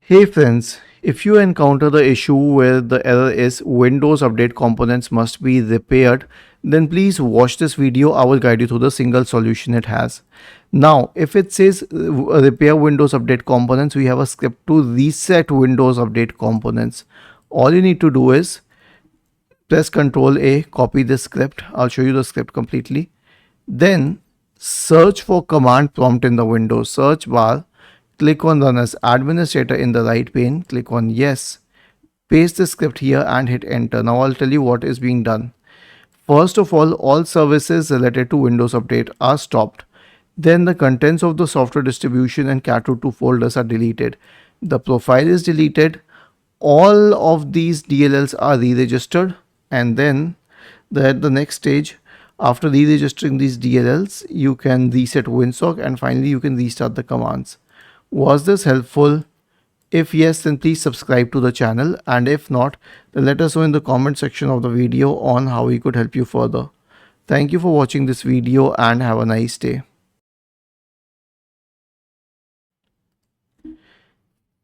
Hey friends, if you encounter the issue where the error is Windows Update components must be repaired, then please watch this video. I will guide you through the single solution it has. Now, if it says repair Windows Update components, we have a script to reset Windows Update components. All you need to do is press Ctrl A, copy this script. I'll show you the script completely. Then search for command prompt in the Windows search bar. Click on Run as Administrator in the right pane. Click on Yes. Paste the script here and hit Enter. Now I'll tell you what is being done. First of all services related to Windows Update are stopped. Then the contents of the software distribution and cat2 folders are deleted. The profile is deleted. All of these DLLs are re-registered, and then at the next stage, after re-registering these DLLs, you can reset WinSock, and finally you can restart the commands. Was this helpful? If yes, then please subscribe to the channel, and if not, then let us know in the comment section of the video on how we could help you further. Thank you for watching this video and have a nice day.